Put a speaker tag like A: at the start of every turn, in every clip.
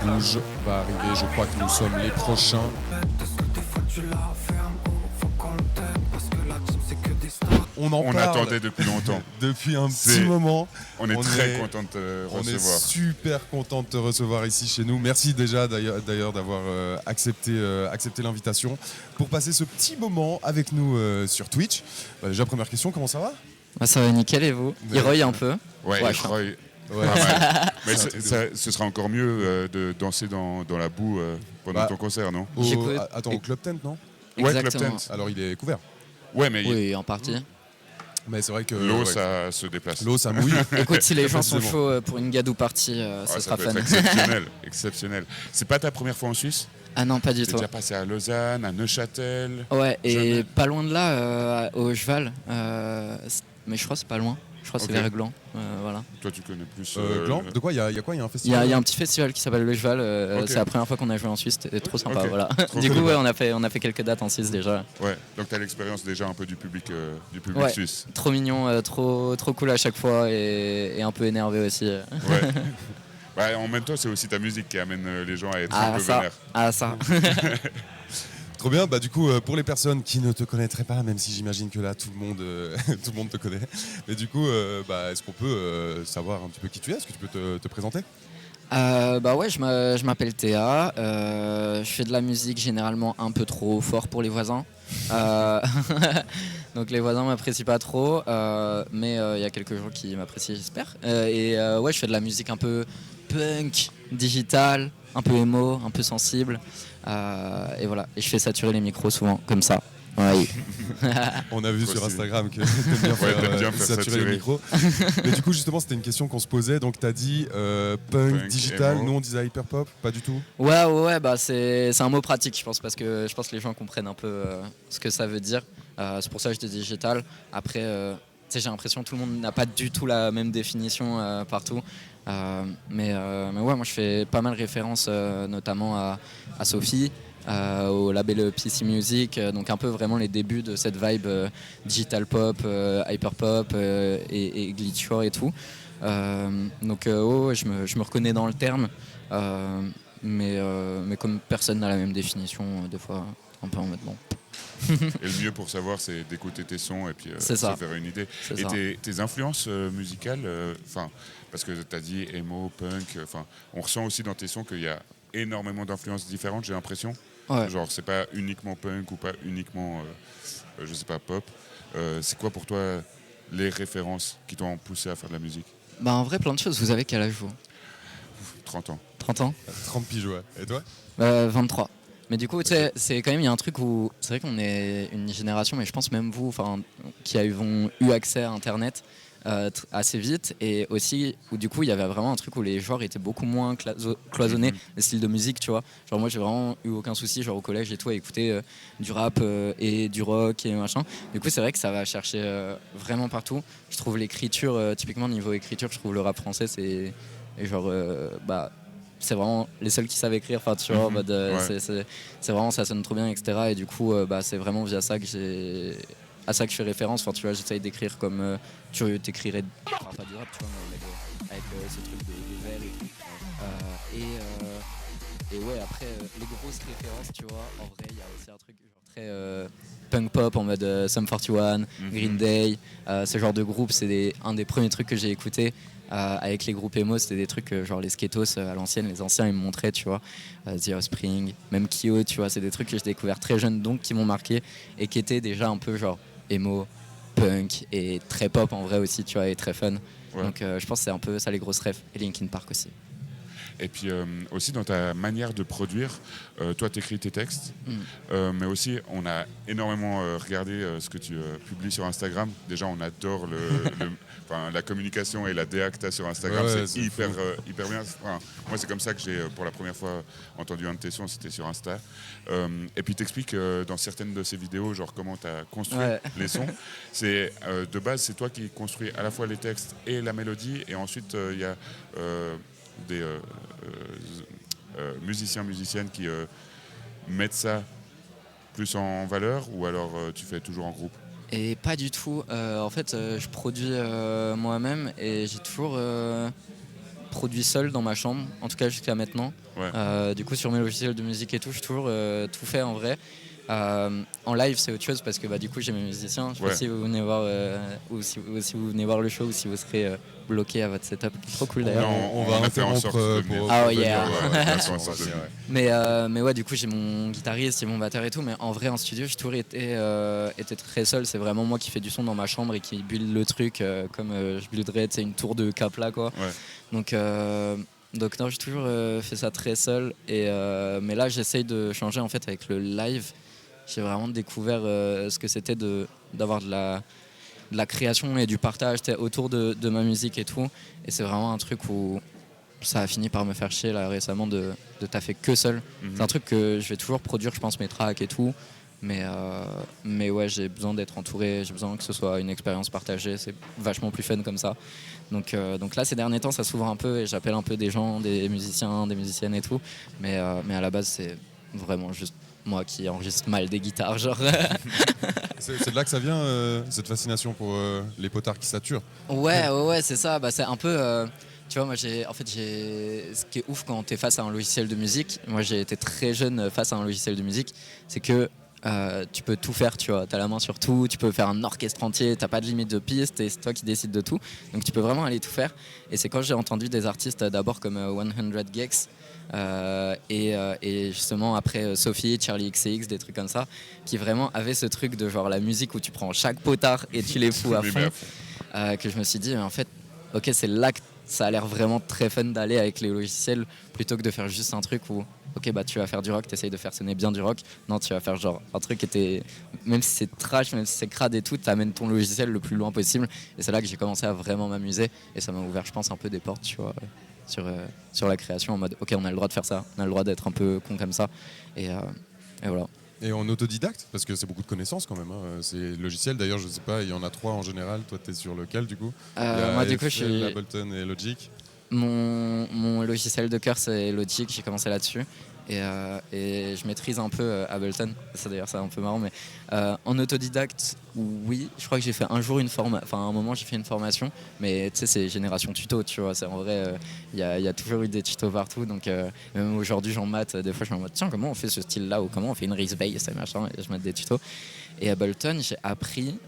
A: la rouge va arriver. Je crois que nous sommes les prochains. On
B: attendait depuis longtemps.
A: Depuis un petit moment.
B: On est très content de te recevoir.
A: On est super content de te recevoir ici chez nous. Merci déjà d'ailleurs d'avoir accepté l'invitation pour passer ce petit moment avec nous sur Twitch. Déjà, première question, comment ça va ?
C: Ça va nickel, et vous ? Heroy un peu.
B: Ouais, Heroy. Ouais. Mais ce sera encore mieux de danser dans la boue pendant ton concert, non ?
A: Au Club Tent, non ?
B: Ouais, Club Tent.
A: Alors il est couvert.
B: Ouais, mais
C: oui, en partie.
A: Mais c'est vrai que
B: l'eau, ça se déplace.
A: L'eau, ça mouille.
C: Écoute, si les gens sont chauds pour une gadou party, ça sera fun.
B: Exceptionnel. C'est pas ta première fois en Suisse ?
C: Ah non, pas du tout.
B: T'es déjà passé à Lausanne, à Neuchâtel.
C: Ouais, et pas loin de là, au Cheval. Mais je crois que c'est pas loin. Je crois que c'est vers Gland. Voilà.
B: Toi, tu connais plus.
A: Gland ? De quoi ? Il y a quoi ? Il y a un festival ?
C: Il y a un petit festival qui s'appelle le Cheval. C'est la première fois qu'on a joué en Suisse. C'était trop sympa. Voilà. Du coup, on a fait quelques dates en Suisse déjà.
B: Ouais. Donc, tu as l'expérience déjà un peu du public suisse.
C: Trop mignon, trop cool à chaque fois et un peu énervé aussi.
B: Ouais. En même temps, c'est aussi ta musique qui amène les gens à être un peu vénères.
C: Ah, ça.
A: Trop bien, du coup pour les personnes qui ne te connaîtraient pas, même si j'imagine que là tout le monde te connaît, mais du coup est-ce qu'on peut savoir un petit peu qui tu es ? Est-ce que tu peux te présenter ?
C: Ouais, je m'appelle Théa, je fais de la musique généralement un peu trop fort pour les voisins, donc les voisins m'apprécient pas trop, mais il y a quelques gens qui m'apprécient, j'espère, je fais de la musique un peu punk, digital, un peu émo, un peu sensible, et voilà, et je fais saturer les micros souvent, comme ça. Ouais.
A: On a vu sur Instagram que t'aimes bien faire saturer les micros. Mais du coup, justement, c'était une question qu'on se posait. Donc, t'as dit punk, digital. Nous, on disait hyper pop. Pas du tout.
C: Ouais. C'est un mot pratique, je pense, parce que je pense que les gens comprennent un peu ce que ça veut dire. C'est pour ça que je dis digital. Après, j'ai l'impression que tout le monde n'a pas du tout la même définition partout. Mais ouais, moi, je fais pas mal référence, notamment à Sophie. Au label PC Music, donc un peu vraiment les débuts de cette vibe digital pop, hyper pop et glitchcore et tout. Donc je me reconnais dans le terme, mais comme personne n'a la même définition, des fois un peu en mode bon.
B: Et le mieux pour savoir, c'est d'écouter tes sons et puis se faire une idée. Et tes influences musicales, parce que tu as dit emo, punk, on ressent aussi dans tes sons qu'il y a énormément d'influences différentes, j'ai l'impression.
C: Ouais.
B: Genre, c'est pas uniquement punk ou pas uniquement, je sais pas, pop. C'est quoi pour toi les références qui t'ont poussé à faire de la musique ?
C: En vrai, plein de choses. Vous avez quel âge, vous ?
B: 30 ans.
C: 30 ans ?
A: 30 piges, ouais. Et toi ?
C: 23. Mais du coup, tu sais, c'est quand même, il y a un truc où c'est vrai qu'on est une génération, mais je pense même vous, qui ont eu accès à Internet assez vite, et aussi où du coup il y avait vraiment un truc où les genres étaient beaucoup moins cloisonnés, les styles de musique, tu vois. Genre moi j'ai vraiment eu aucun souci, genre au collège et tout, à écouter du rap et du rock et machin. Du coup c'est vrai que ça va chercher vraiment partout. Je trouve l'écriture, typiquement niveau écriture, je trouve le rap français c'est c'est vraiment les seuls qui savent écrire, tu vois, c'est vraiment, ça sonne trop bien, etc. Et du coup c'est vraiment via ça que à ça que je fais référence, tu vois, j'essaye d'écrire comme tu t'écrirais, pas du rap, tu vois, mais avec ce truc de vers et tout. Et ouais, après, les grosses références, tu vois, en vrai, il y a aussi un truc genre très punk pop en mode Sum 41, Green Day, ce genre de groupe, c'est un des premiers trucs que j'ai écouté. Avec les groupes emo, c'était des trucs genre les Sketos à l'ancienne, les anciens ils me montraient, tu vois, The Offspring, même Kyo, tu vois, c'est des trucs que j'ai découvert très jeune, donc qui m'ont marqué et qui étaient déjà un peu genre emo, punk et très pop en vrai aussi, tu vois, et très fun. Ouais. Donc je pense que c'est un peu ça les grosses refs, et Linkin Park aussi.
B: Et puis aussi dans ta manière de produire, toi tu écris tes textes, mais aussi on a énormément regardé ce que tu publies sur Instagram. Déjà on adore la communication et la DA que tu as sur Instagram, c'est hyper bien. Moi c'est comme ça que j'ai pour la première fois entendu un de tes sons, c'était sur Insta. Et puis t'expliques dans certaines de ces vidéos genre comment tu as construit les sons. C'est, de base c'est toi qui construis à la fois les textes et la mélodie, et ensuite il y a des musiciennes qui mettent ça plus en valeur, ou alors tu fais toujours en groupe?
C: Et pas du tout. En fait, je produis moi-même, et j'ai toujours produit seul dans ma chambre, en tout cas jusqu'à maintenant.
B: Ouais.
C: Du coup, sur mes logiciels de musique et tout, j'ai toujours tout fait en vrai. En live, c'est autre chose parce que du coup, j'ai mes musiciens. Je sais pas si vous venez voir ou si vous venez voir le show ou si vous serez bloqué à votre setup. Trop cool d'ailleurs.
A: On va
B: a fait en sorte de
A: pour
B: venir.
C: Ah
A: venir,
C: yeah.
B: On a fait en sorte de venir.
C: Mais ouais, du coup, j'ai mon guitariste, j'ai mon batteur et tout. Mais en vrai, en studio, j'ai toujours été très seul. C'est vraiment moi qui fais du son dans ma chambre et qui build le truc comme je builderais une tour de Capla, quoi.
B: Ouais.
C: Donc non, j'ai toujours fait ça très seul. Mais là, j'essaye de changer en fait avec le live. J'ai vraiment découvert ce que c'était d'avoir de la création et du partage autour de ma musique et tout. Et c'est vraiment un truc où ça a fini par me faire chier là récemment de taffer que seul. C'est un truc que je vais toujours produire, je pense, mes tracks et tout. Mais ouais, j'ai besoin d'être entouré, j'ai besoin que ce soit une expérience partagée. C'est vachement plus fun comme ça. Donc là, ces derniers temps, ça s'ouvre un peu et j'appelle un peu des gens, des musiciens, des musiciennes et tout. Mais à la base, c'est vraiment juste moi qui enregistre mal des guitares, genre.
A: C'est de là que ça vient, cette fascination pour les potards qui saturent.
C: Ouais, c'est ça. C'est un peu. Tu vois, moi, ce qui est ouf quand t'es face à un logiciel de musique, moi j'ai été très jeune face à un logiciel de musique, c'est que tu peux tout faire, tu vois, t'as la main sur tout, tu peux faire un orchestre entier, t'as pas de limite de piste et c'est toi qui décides de tout, donc tu peux vraiment aller tout faire. Et c'est quand j'ai entendu des artistes d'abord comme 100 Gex et justement après Sophie, Charlie XCX, des trucs comme ça, qui vraiment avaient ce truc de genre la musique où tu prends chaque potard et tu les fous à fond, que je me suis dit, mais en fait, ok, c'est là que ça a l'air vraiment très fun d'aller avec les logiciels plutôt que de faire juste un truc où ok, tu vas faire du rock, t'essayes de faire sonner bien du rock. Non, tu vas faire genre un truc qui était, même si c'est trash, même si c'est crade et tout, t'amènes ton logiciel le plus loin possible. Et c'est là que j'ai commencé à vraiment m'amuser et ça m'a ouvert, je pense, un peu des portes, tu vois, sur la création en mode ok, on a le droit de faire ça, on a le droit d'être un peu con comme ça et voilà.
A: Et en autodidacte, parce que c'est beaucoup de connaissances quand même. C'est logiciel, d'ailleurs, je sais pas, il y en a 3 en général. Toi, tu es sur lequel du coup?
C: Moi, du coup, je suis.
A: Ableton et Logic.
C: Mon logiciel de cœur, c'est Logic, j'ai commencé là-dessus. Et je maîtrise un peu Ableton. Ça d'ailleurs, c'est un peu marrant, mais en autodidacte, oui. Je crois que j'ai fait un jour à un moment, j'ai fait une formation, mais tu sais, c'est génération tuto, tu vois. C'est en vrai, il y a toujours eu des tutos partout. Donc même aujourd'hui, j'en mate. Des fois, je me dis tiens, comment on fait ce style-là ou comment on fait une raise bass, et machin. Et je mate des tutos. Et Ableton, j'ai appris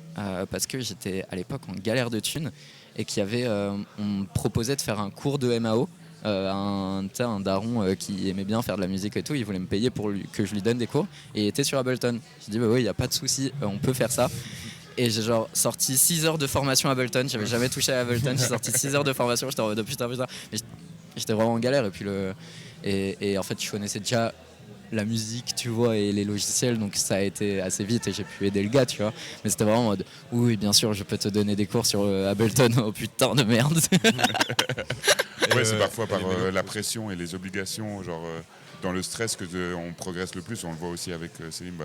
C: parce que j'étais à l'époque en galère de thunes et on me proposait de faire un cours de MAO. Un daron qui aimait bien faire de la musique et tout, il voulait me payer pour que je lui donne des cours et il était sur Ableton. J'ai dit oui, il n'y a pas de souci, on peut faire ça. Et j'ai genre sorti 6 heures de formation Ableton, j'avais jamais touché à Ableton, j'ai sorti 6 heures de formation, j'étais en mode putain. Mais j'étais vraiment en galère et puis et en fait je connaissais déjà la musique, tu vois, et les logiciels, donc ça a été assez vite et j'ai pu aider le gars, tu vois. Mais c'était vraiment en mode oui, bien sûr, je peux te donner des cours sur Ableton. Oh putain de merde.
B: Ouais, c'est parfois par la pression et les obligations, genre dans le stress que on progresse le plus. On le voit aussi avec Céline.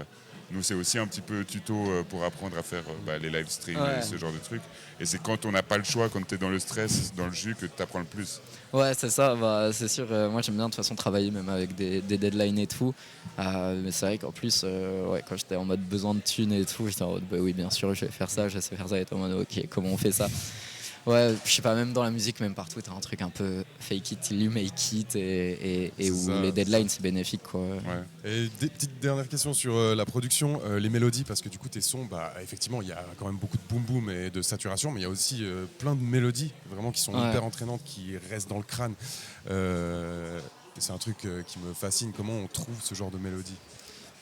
B: Nous, c'est aussi un petit peu tuto pour apprendre à faire les live streams et ce genre de trucs. Et c'est quand on n'a pas le choix, quand tu es dans le stress, dans le jus, que tu apprends le plus.
C: Ouais, c'est ça. C'est sûr. Moi, j'aime bien de toute façon travailler même avec des deadlines et tout. Mais c'est vrai qu'en plus, quand j'étais en mode besoin de thunes et tout, j'étais en mode oui, bien sûr, je vais faire ça, je sais faire ça. Et en mode ok, comment on fait ça? Ouais, je sais pas, même dans la musique, même partout, t'as un truc un peu fake it till you make it et où les deadlines c'est bénéfique, quoi.
A: Ouais. Et des petites dernières questions sur la production, les mélodies, parce que du coup tes sons, effectivement, il y a quand même beaucoup de boom boom et de saturation, mais il y a aussi plein de mélodies vraiment qui sont hyper entraînantes, qui restent dans le crâne. C'est un truc qui me fascine. Comment on trouve ce genre de mélodie?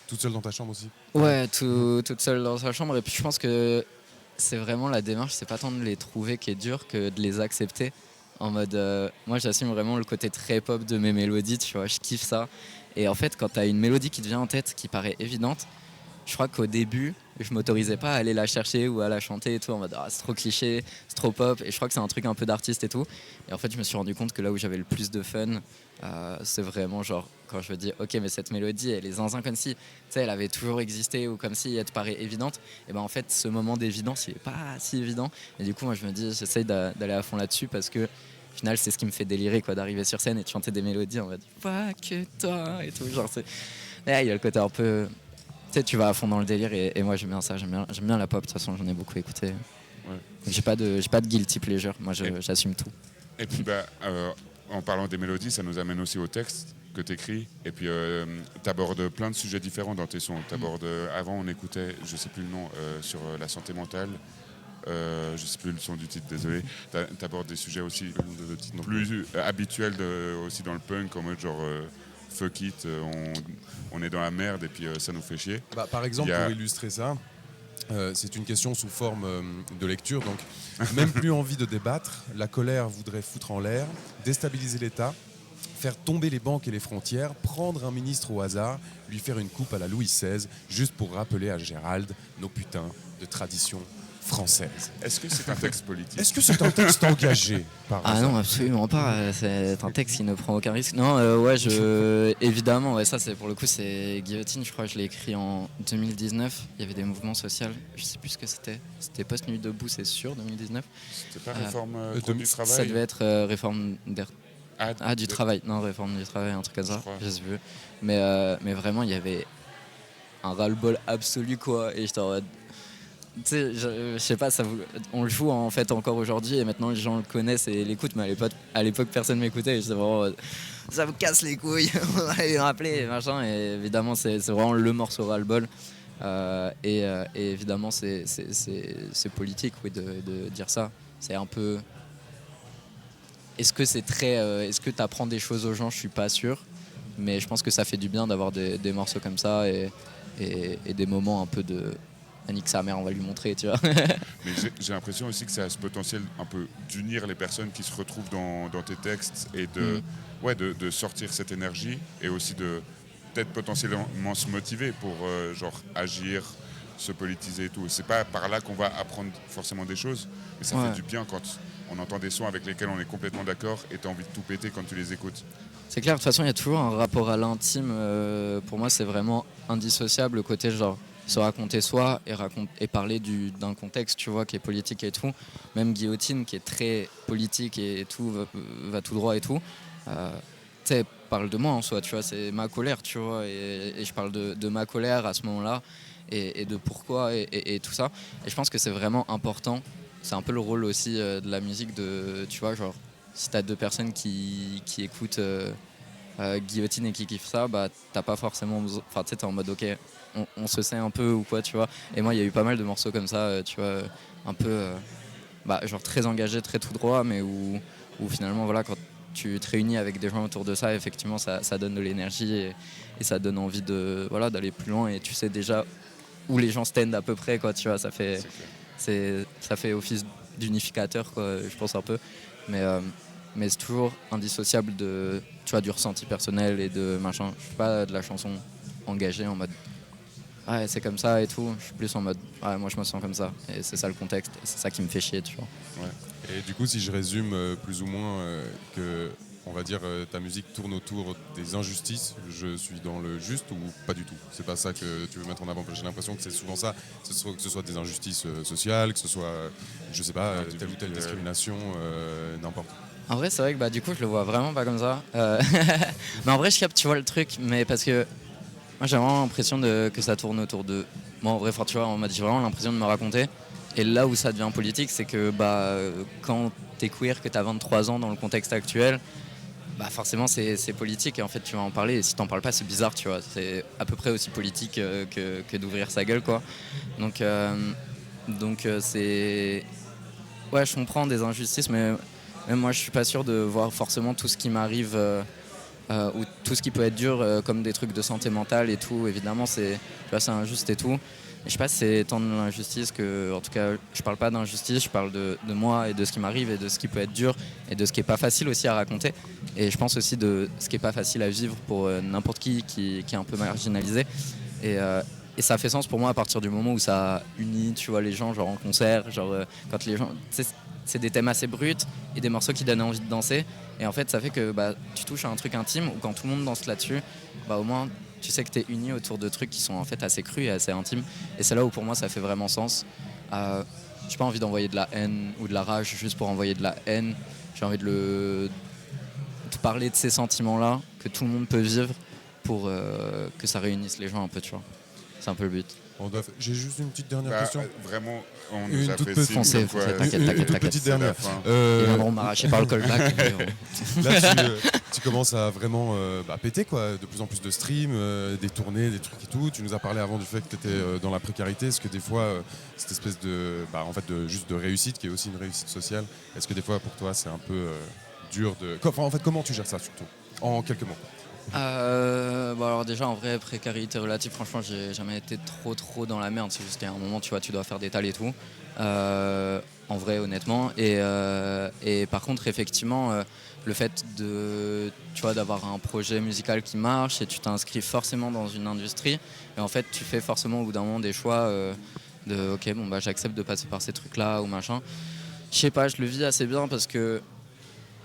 A: Toute seule dans ta chambre aussi?
C: Ouais, toute seule dans sa chambre. Et puis je pense que c'est vraiment la démarche, c'est pas tant de les trouver qui est dur que de les accepter. En mode, moi j'assume vraiment le côté très pop de mes mélodies, tu vois, je kiffe ça. Et en fait, quand t'as une mélodie qui te vient en tête, qui paraît évidente, je crois qu'au début, je m'autorisais pas à aller la chercher ou à la chanter et tout, en mode c'est trop cliché, c'est trop pop. Et je crois que c'est un truc un peu d'artiste et tout. Et en fait, je me suis rendu compte que là où j'avais le plus de fun, c'est vraiment genre quand je me dis ok, mais cette mélodie elle est zinzin comme si elle avait toujours existé ou comme si elle te paraît évidente. Et ben en fait, ce moment d'évidence il est pas si évident. Et du coup, moi je me dis j'essaye d'aller à fond là-dessus parce que au final, c'est ce qui me fait délirer, quoi, d'arriver sur scène et de chanter des mélodies en mode pas que toi et tout. Genre, il y a le côté un peu. Tu vas à fond dans le délire et moi j'aime bien ça, j'aime bien la pop, de toute façon j'en ai beaucoup écouté. Ouais. J'ai pas de guilty pleasure, moi j'assume tout.
B: Et puis en parlant des mélodies, ça nous amène aussi au texte que tu écris. Et puis, tu abordes plein de sujets différents dans tes sons. Avant, on écoutait, je sais plus le nom, sur la santé mentale. Je sais plus le son du titre, désolé. Tu abordes des sujets aussi plus habituels aussi dans le punk, en mode genre fuck it, on est dans la merde et puis ça nous fait chier.
A: Par exemple, pour illustrer ça, c'est une question sous forme de lecture. Donc, même plus envie de débattre, la colère voudrait foutre en l'air, déstabiliser l'État, faire tomber les banques et les frontières, prendre un ministre au hasard, lui faire une coupe à la Louis XVI, juste pour rappeler à Gérald nos putains de traditions françaises.
B: Est-ce que c'est un texte politique ?
A: Est-ce que c'est un texte engagé par hasard ?
C: Non, absolument pas. C'est un texte qui ne prend aucun risque. Non, évidemment, ça c'est pour le coup, c'est Guillotine, je crois, je l'ai écrit en 2019. Il y avait des mouvements sociaux, je sais plus ce que c'était. C'était post-nuit debout, c'est sûr, 2019.
B: C'était pas réforme du travail ?
C: Ça devait être réforme du travail. Non, réforme du travail, un truc comme ça, je sais plus. Mais vraiment, il y avait un ras-le-bol absolu, quoi. Et j'étais en mode... Tu sais, je sais pas, on le joue en fait encore aujourd'hui et maintenant les gens le connaissent et l'écoutent, mais à l'époque personne m'écoutait et j'étais vraiment, ça vous casse les couilles, on va les rappeler, machin. Et évidemment, c'est vraiment le morceau ras-le-bol. Et évidemment, c'est politique, oui, de dire ça. C'est un peu. Est-ce que tu apprends des choses aux gens ? Je suis pas sûr, mais je pense que ça fait du bien d'avoir des morceaux comme ça et des moments un peu de. Nique sa mère, on va lui montrer, tu vois.
B: Mais j'ai l'impression aussi que ça a ce potentiel un peu d'unir les personnes qui se retrouvent dans tes textes et de sortir cette énergie et aussi de peut-être potentiellement se motiver pour genre agir, se politiser et tout. C'est pas par là qu'on va apprendre forcément des choses, mais ça fait du bien quand on entend des sons avec lesquels on est complètement d'accord et t'as envie de tout péter quand tu les écoutes.
C: C'est clair, de toute façon, il y a toujours un rapport à l'intime. Pour moi, c'est vraiment indissociable, le côté genre se raconter soi et parler d'un contexte, tu vois, qui est politique et tout. Même Guillotine, qui est très politique et tout, va tout droit et tout. Tu sais, parle de moi en soi, tu vois, c'est ma colère, tu vois, et je parle de ma colère à ce moment-là et de pourquoi et tout ça. Et je pense que c'est vraiment important. C'est un peu le rôle aussi de la musique, tu vois, genre, si t'as deux personnes qui écoutent Guillotine et qui kiffent ça, bah t'as pas forcément besoin. Enfin, tu sais, t'es en mode ok, on se sait un peu ou quoi, tu vois. Et moi, il y a eu pas mal de morceaux comme ça, tu vois, un peu, genre très engagé, très tout droit, mais où finalement, voilà, quand tu te réunis avec des gens autour de ça, effectivement, ça donne de l'énergie et ça donne envie d'aller plus loin. Et tu sais déjà où les gens stand à peu près, quoi, tu vois. Ça fait office d'unificateur, quoi, je pense un peu. Mais c'est toujours indissociable tu vois, du ressenti personnel et de machin. Je suis pas de la chanson engagée en mode ouais, c'est comme ça et tout. Je suis plus en mode ouais, moi je me sens comme ça. Et c'est ça le contexte. Et c'est ça qui me fait chier, tu vois.
A: Ouais. Et du coup, si je résume plus ou moins que, on va dire, ta musique tourne autour des injustices, je suis dans le juste ou pas du tout ? C'est pas ça que tu veux mettre en avant ? J'ai l'impression que c'est souvent ça, que ce soit des injustices sociales, que ce soit, je sais pas, telle ou telle discrimination, n'importe.
C: En vrai, c'est vrai que du coup, je le vois vraiment pas comme ça. Mais en vrai, je capte, tu vois, le truc. Mais parce que moi, j'ai vraiment l'impression que ça tourne autour de. Moi, en vrai, tu vois, j'ai vraiment l'impression de me raconter. Et là où ça devient politique, c'est que quand t'es queer, que t'as 23 ans dans le contexte actuel, forcément, c'est politique. Et en fait, tu vas en parler. Et si t'en parles pas, c'est bizarre, tu vois. C'est à peu près aussi politique que d'ouvrir sa gueule, quoi. Donc c'est. Ouais, je comprends des injustices, mais. Même moi, je suis pas sûr de voir forcément tout ce qui m'arrive ou tout ce qui peut être dur comme des trucs de santé mentale et tout. Évidemment, c'est injuste et tout. Mais je sais pas si c'est tant de l'injustice que, en tout cas, je parle pas d'injustice. Je parle de moi et de ce qui m'arrive et de ce qui peut être dur et de ce qui est pas facile aussi à raconter. Et je pense aussi de ce qui est pas facile à vivre pour n'importe qui est un peu marginalisé. Et ça fait sens pour moi à partir du moment où ça unit, tu vois, les gens, genre en concert, genre quand les gens. C'est des thèmes assez bruts et des morceaux qui donnent envie de danser. Et en fait, ça fait que tu touches à un truc intime où quand tout le monde danse là-dessus, au moins, tu sais que tu es uni autour de trucs qui sont en fait assez crus et assez intimes. Et c'est là où pour moi, ça fait vraiment sens. J'ai pas envie d'envoyer de la haine ou de la rage juste pour envoyer de la haine. J'ai envie de parler de ces sentiments-là que tout le monde peut vivre pour que ça réunisse les gens un peu, tu vois. C'est un peu le but.
A: J'ai juste une petite dernière question.
B: Vraiment, on
A: Une
B: nous a
A: toute
B: fait
A: petite-
B: signe
C: Foncez,
B: comme quoi,
C: foncez, t'inquiète,
A: Une
C: t'inquiète,
A: toute
C: t'inquiète.
A: petite
B: c'est la
A: dernière.
B: fin.
C: Ils viendront m'arracher par le callback.
A: Là, tu commences à vraiment péter, quoi. De plus en plus de streams, des tournées, des trucs et tout. Tu nous as parlé avant du fait que tu étais dans la précarité. Est-ce que des fois, cette espèce juste de réussite, qui est aussi une réussite sociale, est-ce que des fois, pour toi, c'est un peu dur de... Enfin, en fait, comment tu gères ça, surtout? En quelques mots.
C: Alors déjà en vrai précarité relative, franchement j'ai jamais été trop dans la merde, c'est juste qu'à un moment tu vois tu dois faire des tals et tout, en vrai honnêtement, et par contre effectivement le fait de tu vois d'avoir un projet musical qui marche et tu t'inscris forcément dans une industrie et en fait tu fais forcément au bout d'un moment des choix de ok bon bah j'accepte de passer par ces trucs là ou machin, je sais pas, je le vis assez bien parce que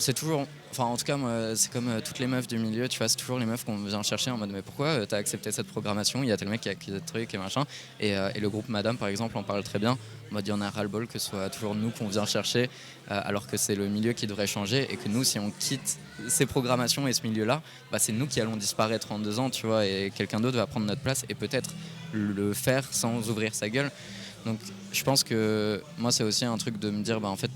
C: c'est toujours, enfin en tout cas moi, c'est comme toutes les meufs du milieu, tu vois, c'est toujours les meufs qu'on vient chercher en mode mais pourquoi t'as accepté cette programmation, il y a tel mec qui a acquis des trucs et machin, et le groupe Madame par exemple en parle très bien, en mode il y en a ras-le-bol que ce soit toujours nous qu'on vient chercher alors que c'est le milieu qui devrait changer et que nous si on quitte ces programmations et ce milieu-là, bah, c'est nous qui allons disparaître en 2 ans, tu vois, et quelqu'un d'autre va prendre notre place et peut-être le faire sans ouvrir sa gueule. Donc je pense que moi c'est aussi un truc de me dire bah en fait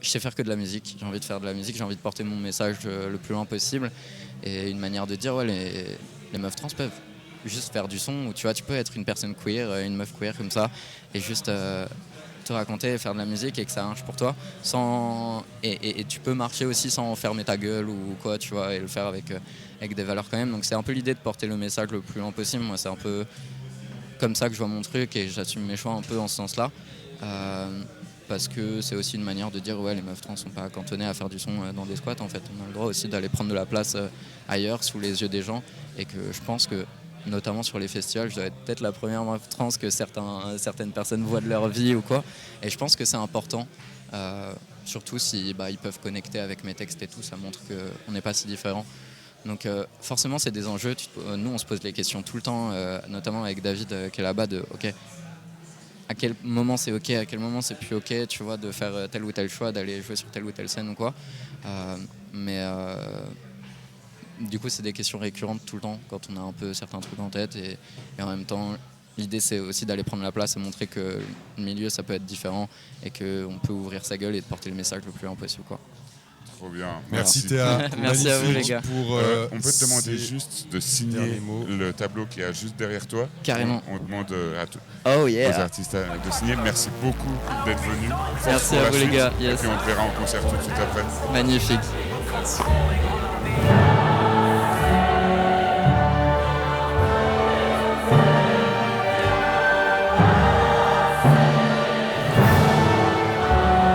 C: je sais faire que de la musique, j'ai envie de faire de la musique, j'ai envie de porter mon message le plus loin possible. Et une manière de dire, ouais, les meufs trans peuvent juste faire du son, où tu vois, tu peux être une personne queer, une meuf queer comme ça, et juste te raconter, faire de la musique et que ça marche pour toi. Et tu peux marcher aussi sans fermer ta gueule ou quoi, tu vois, et le faire avec des valeurs quand même. Donc c'est un peu l'idée de porter le message le plus loin possible. Moi, c'est un peu comme ça que je vois mon truc et j'assume mes choix un peu en ce sens-là. Parce que c'est aussi une manière de dire ouais les meufs trans sont pas cantonnées à faire du son dans des squats en fait, on a le droit aussi d'aller prendre de la place ailleurs sous les yeux des gens et que je pense que notamment sur les festivals je dois être peut-être la première meuf trans que certaines personnes voient de leur vie ou quoi, et je pense que c'est important surtout si ils peuvent connecter avec mes textes et tout, ça montre qu'on n'est pas si différents. Donc forcément c'est des enjeux, nous on se pose les questions tout le temps, notamment avec David qui est là-bas de ok à quel moment c'est ok, à quel moment c'est plus ok, tu vois, de faire tel ou tel choix, d'aller jouer sur telle ou telle scène ou quoi. Mais du coup, c'est des questions récurrentes tout le temps quand on a un peu certains trucs en tête. Et en même temps, l'idée, c'est aussi d'aller prendre la place et montrer que le milieu, ça peut être différent et qu'on peut ouvrir sa gueule et de porter le message le plus loin possible, quoi.
B: Trop bien.
A: Merci Théa.
C: Merci à vous les gars.
B: On peut te demander juste de signer le tableau qui est juste derrière toi.
C: Carrément.
B: On demande
C: Oh
B: aux
C: yeah.
B: artistes de signer. Merci beaucoup d'être venus.
C: Merci à vous les gars. Yes.
B: Et puis on te verra en concert tout de suite après.
C: Magnifique.